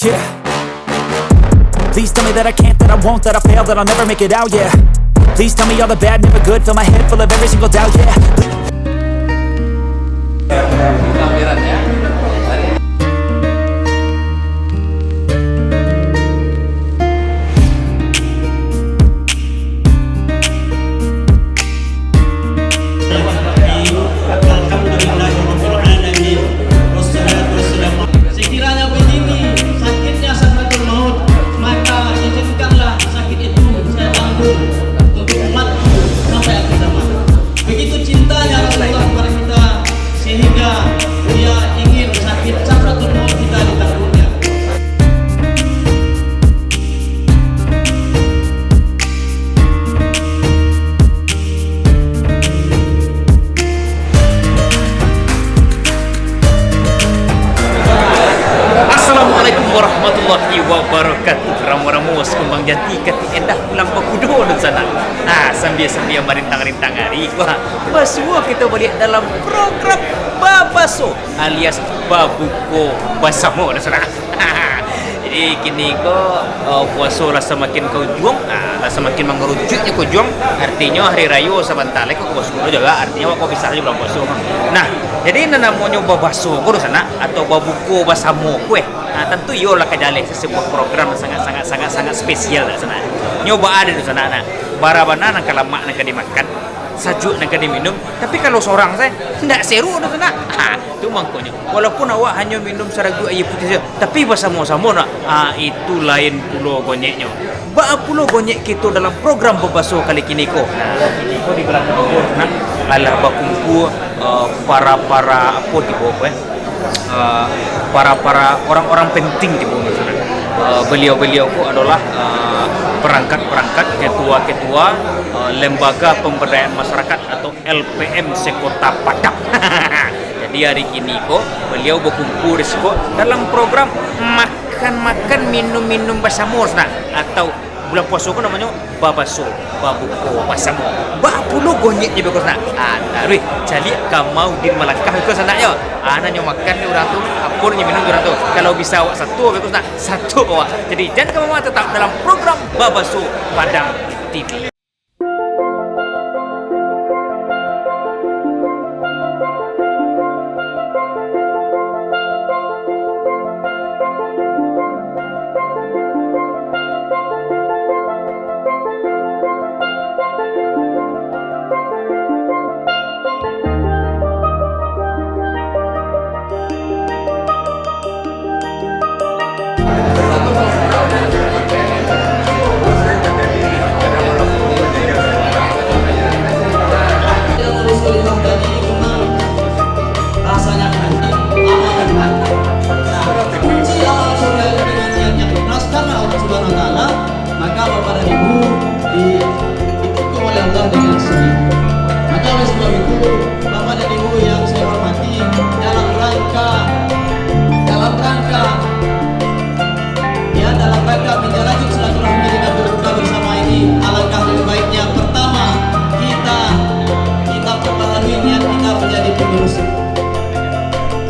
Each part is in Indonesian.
Yeah. Please tell me that I can't, that I won't, that I fail, that I'll never make it out, yeah. Please tell me all the bad, never good, fill my head full of every single doubt, yeah. Sekiranya begini sakitnya sakratul maut, maka izinkanlah sakit itu saya tanggung untuk umatku sampai akhir zaman. Begitu cintanya Rasulullah kepada kita, sehingga dia ingin sakit sakratul maut kita ditanggungnya. Assalamualaikum warahmatullahi wabarakatuh. Ramu-ramu sekumbang jati kati endah pulang pakudo di sana. Sambil-sambil merintang-rintang hari wah, semua kita balik dalam program Babaso alias Babuko Basamo di sana. Jadi kini puasa rasa makin kau juang, rasa makin mengerujuknya kau juang. Artinya hari raya sebentar lagi kau puasa juga. Artinya kau bisa aja bulan puasa. Nah, jadi namanya Babaso kau di sana atau Babuko Basamo kue. Tentu yolah kajale sebuah program sangat spesial di sana. Nyoba ada di sana. Nah, barabana nak kalamak nak dimakan, sajuk nak diminum. Tapi kalau seorang saya tidak seru di sana. Itu mangkonya. Walaupun awak hanya minum seragu air putih saja, tapi bersama-sama nak. Itu lain pulau gonyeknya. Pulau gonyek kita dalam program Babaso kali kini ko. Ini ko di belakang nak alah bakumpu para apa di bawah para orang-orang penting di bumi sana. Beliau-beliau ku adalah perangkat-perangkat ketua-ketua lembaga pemberdayaan masyarakat atau LPM sekota Padang. Jadi hari ini beliau berkumpul di sini dalam program makan minum bersama atau bulan puasa ko namanya Babaso Babuko Basamo. Pulau gonyek je bagus nak. Tarui cali kamau din Melangkah itu sana yo. Nanya makan ni orang tu, apa ni minum orang tu. Kalau bisa awak satu bagus nak. Satu awak. Jadi jangan kamu tetap dalam program Babaso Padang TV.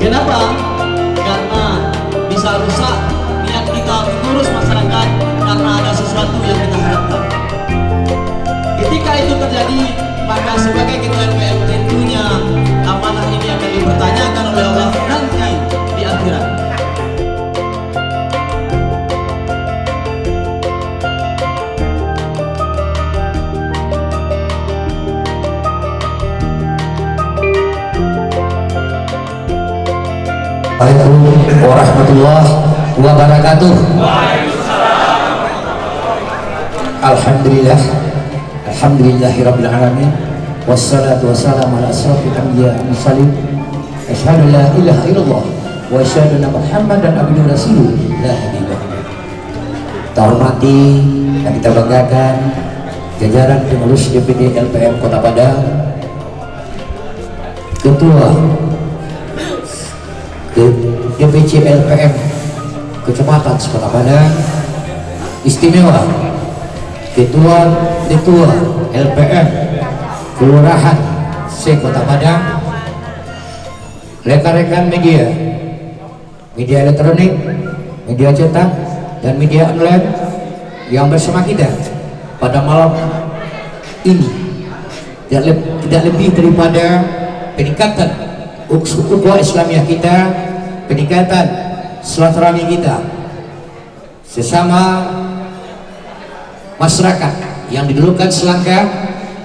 Kenapa? Karena bisa rusak niat kita mengurus masyarakat karena ada sesuatu yang kita harapkan. Ketika itu terjadi, maka sebagai ketua LPM tentunya amanah ini akan dipertanyakan oleh Allah nanti di akhirat. Assalamualaikum warahmatullahi wabarakatuh. Alhamdulillah, alhamdulillahirabbil alamin. Wassalatu wassalamu ala asrofil anbiya wal mursalin. Asyhadu la ilaha illallah wa asyhadu anna Muhammadan abduhu rasuluh la ilaha illallah. Terhormati dan kita banggakan jajaran pengurus DPD LPM Kota Padang, Ketua DPC LPM Kecamatan Kota Padang, istimewa Ketua LPM Kelurahan Kota Padang, rekan-rekan media elektronik, media cetak dan media online yang bersama kita pada malam ini tidak lebih daripada peningkatan ukhuwah Islamiyah kita, peningkatan silaturahmi kita sesama masyarakat yang didulukan selangkah,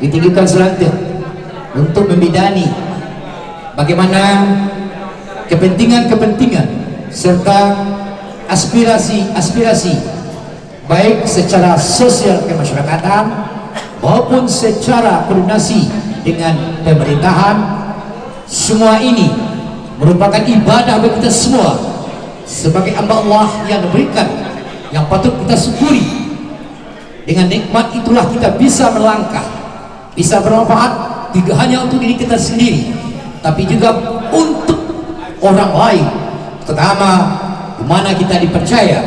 ditinggikan selangkah untuk membidani bagaimana kepentingan-kepentingan serta aspirasi-aspirasi baik secara sosial kemasyarakatan maupun secara koordinasi dengan pemerintahan. Semua ini merupakan ibadah bagi kita semua sebagai hamba Allah yang diberikan, yang patut kita syukuri. Dengan nikmat itulah kita bisa melangkah, bisa bermanfaat tidak hanya untuk diri kita sendiri tapi juga untuk orang lain, terutama di mana kita dipercaya,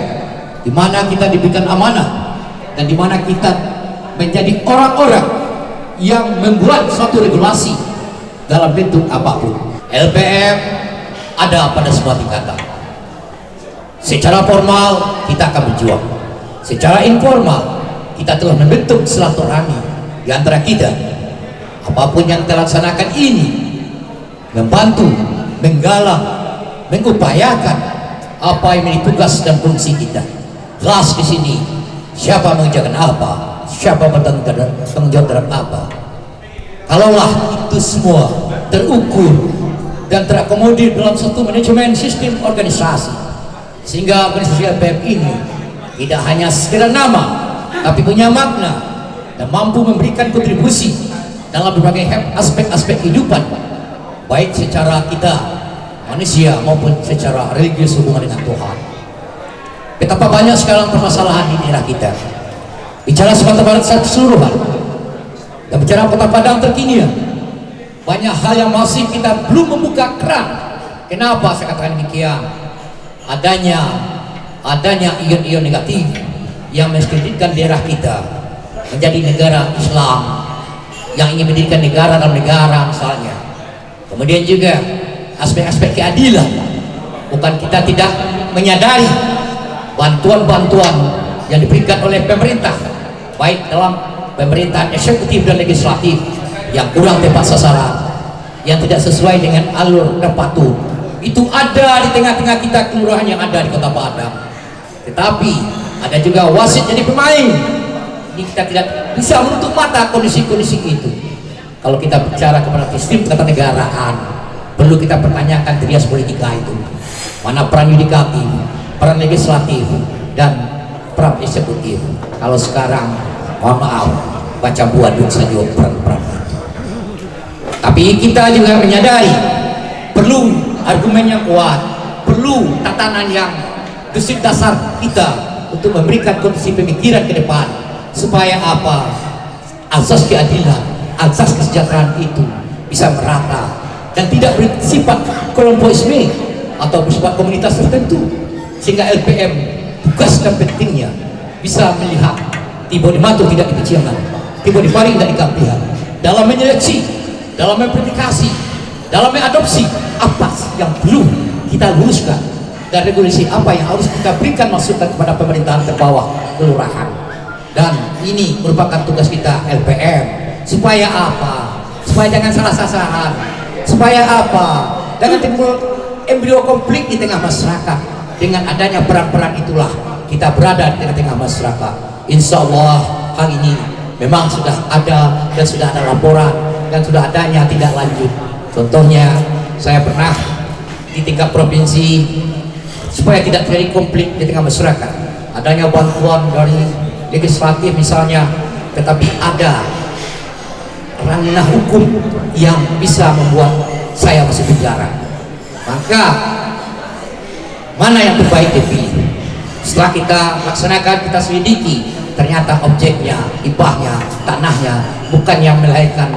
di mana kita diberikan amanah, dan di mana kita menjadi orang-orang yang membuat suatu regulasi dalam bentuk apapun. LPM ada pada semua tingkatan. Secara formal kita akan berjuang, secara informal kita telah membentuk silaturahmi di antara kita. Apapun yang kita laksanakan ini membantu, menggalang, mengupayakan apa yang menjadi tugas dan fungsi kita. Jelas di sini siapa mengerjakan apa, siapa bertanggung jawab terhadap apa. Kalaulah itu semua terukur dan terakomodir dalam satu manajemen sistem organisasi, sehingga organisasi LPM ini tidak hanya sekedar nama tapi punya makna dan mampu memberikan kontribusi dalam berbagai aspek-aspek kehidupan, baik secara kita manusia maupun secara religius hubungan dengan Tuhan. Betapa banyak sekarang permasalahan di daerah kita, bicara Sumatera Barat secara keseluruhan dan bicara Kota Padang terkini, banyak hal yang masih kita belum membuka keran. Kenapa saya katakan demikian? Adanya ion-ion negatif yang mendiskreditkan daerah kita menjadi negara Islam yang ingin mendirikan negara dalam negara misalnya. Kemudian juga aspek-aspek keadilan, bukan kita tidak menyadari bantuan-bantuan yang diberikan oleh pemerintah baik dalam pemerintahan eksekutif dan legislatif yang kurang tepat sasaran, yang tidak sesuai dengan alur dan patuh. Itu ada di tengah-tengah kita kelurahan yang ada di Kota Padang. Tetapi ada juga wasit jadi pemain. Ini kita tidak bisa menutup mata kondisi-kondisi itu. Kalau kita bicara kepada sistem ketatanegaraan, perlu kita pertanyakan trias politika itu. Mana peran yudikatif, peran legislatif, dan peran eksekutif. Kalau sekarang, mohon maaf, baca buaduk saja peran-peran. Tapi kita juga menyadari perlu argumen yang kuat, perlu tatanan yang gesit dasar kita untuk memberikan kondisi pemikiran ke depan, supaya apa? Asas keadilan, asas kesejahteraan itu bisa merata dan tidak bersifat kelompokisme atau bersifat komunitas tertentu, sehingga LPM tugas dan pentingnya bisa melihat tiba di matu tidak dikecilkan, tiba di paling tidak dikampihan, dalam menyeleksi, dalam memverifikasi, dalam mengadopsi apa yang belum kita luruskan, dan regulasi apa yang harus kita berikan masukan kepada pemerintahan terbawah kelurahan. Dan ini merupakan tugas kita LPM, supaya apa? Supaya jangan salah sasaran, supaya apa? Jangan timbul embrio konflik di tengah masyarakat. Dengan adanya peran-peran itulah kita berada di tengah-tengah masyarakat. Insya Allah hal ini memang sudah ada dan sudah ada laporan dan sudah adanya tindak lanjut. Contohnya saya pernah di tingkat provinsi, supaya tidak terjadi konflik di tengah masyarakat, adanya bantuan dari legislatif misalnya, tetapi ada ranah hukum yang bisa membuat saya masih bicara. Maka mana yang terbaik dipilih. Setelah kita laksanakan, kita selidiki, ternyata objeknya, hibahnya, tanahnya bukan yang melahirkan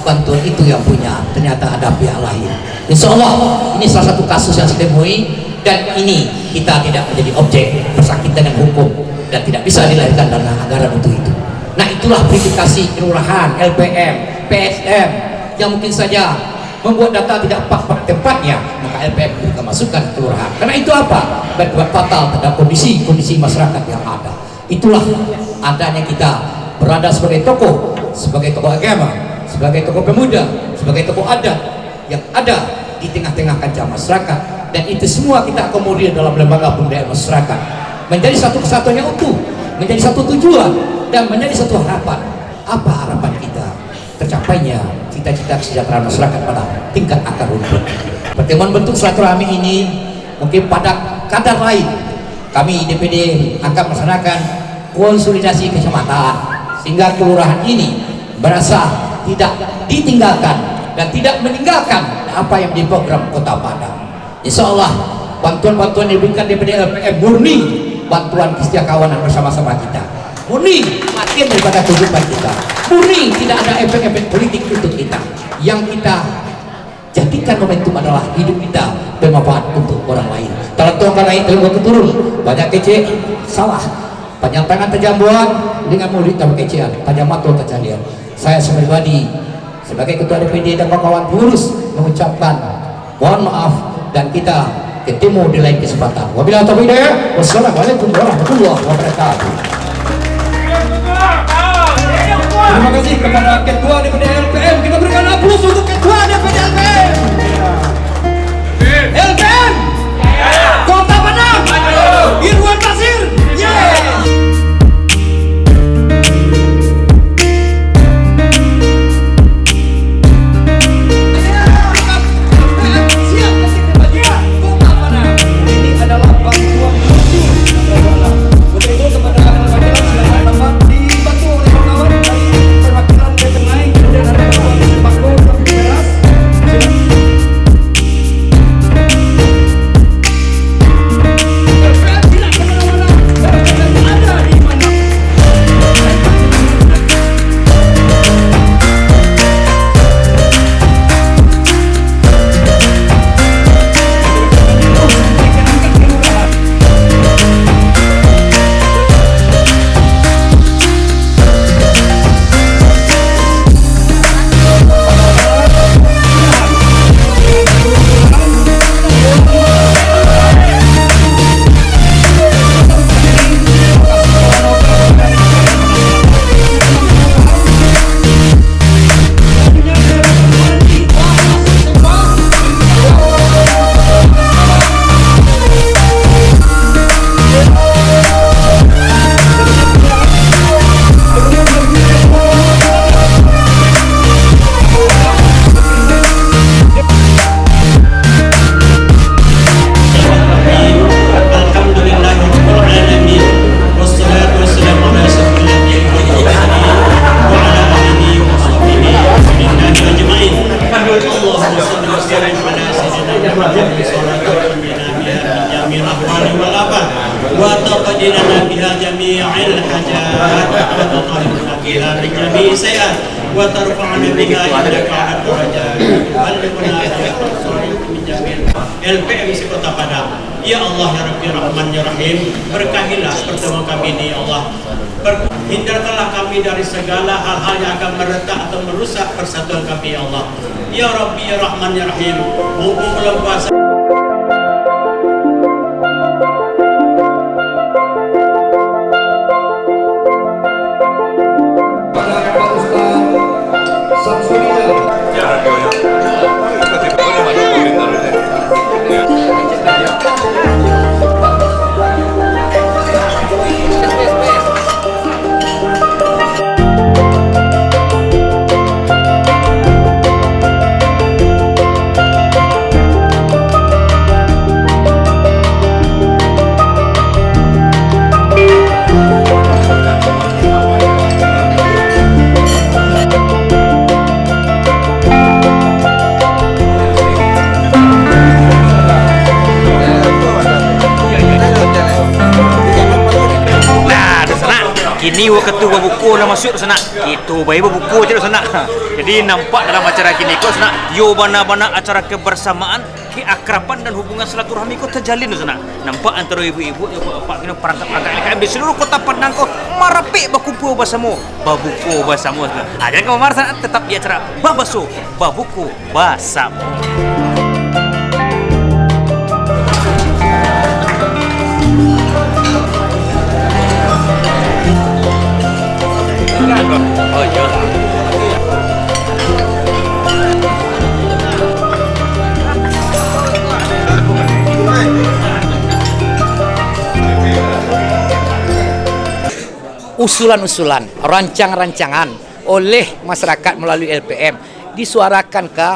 bantuan itu yang punya, ternyata ada pihak lain. Insya Allah ini salah satu kasus yang saya temui, dan ini kita tidak menjadi objek bersakit dengan hukum dan tidak bisa dilahirkan dana anggaran untuk itu. Nah, itulah verifikasi kelurahan, LPM, PSM yang mungkin saja membuat data tidak pas pada tempatnya, maka LPM memberikan masukan kelurahan. Karena itu apa? Berbuat fatal terhadap kondisi masyarakat yang ada. Itulah adanya kita berada sebagai tokoh agama, sebagai tokoh pemuda, sebagai tokoh adat yang ada di tengah-tengah kancah masyarakat, dan itu semua kita akomodir dalam lembaga pemberdayaan masyarakat menjadi satu kesatuan yang utuh, menjadi satu tujuan dan menjadi satu harapan. Apa harapan kita? Tercapainya cita-cita kesejahteraan masyarakat pada tingkat akar rumput. Pertemuan bentuk silaturahmi ini mungkin pada kadar lain kami DPD akan melaksanakan konsolidasi kecamatan sehingga kelurahan ini merasa tidak ditinggalkan dan tidak meninggalkan apa yang di program Kota Padang. Insya Allah bantuan-bantuan yang diberikan DPD LPM murni bantuan kesetiakawanan bersama-sama kita, murni bagian daripada kehidupan kita, murni tidak ada efek-efek politik untuk kita. Yang kita jadikan momentum adalah hidup kita bermanfaat untuk orang lain. Kalau tuangkan lain telah turun banyak kece salah, panjang tangan terjambuan dengan mulut tambah kecean, tajam mata kecalian. Saya pribadi sebagai ketua DPD dan kawan pengurus mengucapkan mohon maaf dan kita ketemu di lain kesempatan. Wabillahi taufiq hidayah. Wassalamualaikum warahmatullahi wabarakatuh. Terima kasih kepada Ketua DPD LPM. Kita berikan aplaus untuk Ketua DPD LPM. LPM Kota Padang Irwan Basir. LPM Kota Padang. Ya Allah ya Rabbi Rahman ya Rahim, berkahilah pertemuan kami ini ya Allah. Hindarkanlah kami dari segala hal-hal yang akan meretak atau merusak persatuan kami ya Allah. Ya Rabbi ya Rahman ya Rahim, mumpung bulan puasa dah masuk sana. Itu bayi buku je sana. Jadi nampak dalam acara kini kau sana, yo bana-bana acara kebersamaan, keakraban dan hubungan silaturahmi kau terjalin sana. Nampak antara ibu-ibu, bapak kena perangkat-perangkat LKM di seluruh kota Padang kau marapik berkumpul bersama, babuku bersama. Jangan kau marah sana, tetap di acara Babaso, Babuku bersama. Oh iya. Usulan-usulan, rancangan-rancangan oleh masyarakat melalui LPM disuarakan ke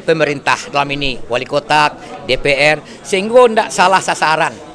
pemerintah, dalam ini wali kota, DPR, sehingga tidak salah sasaran.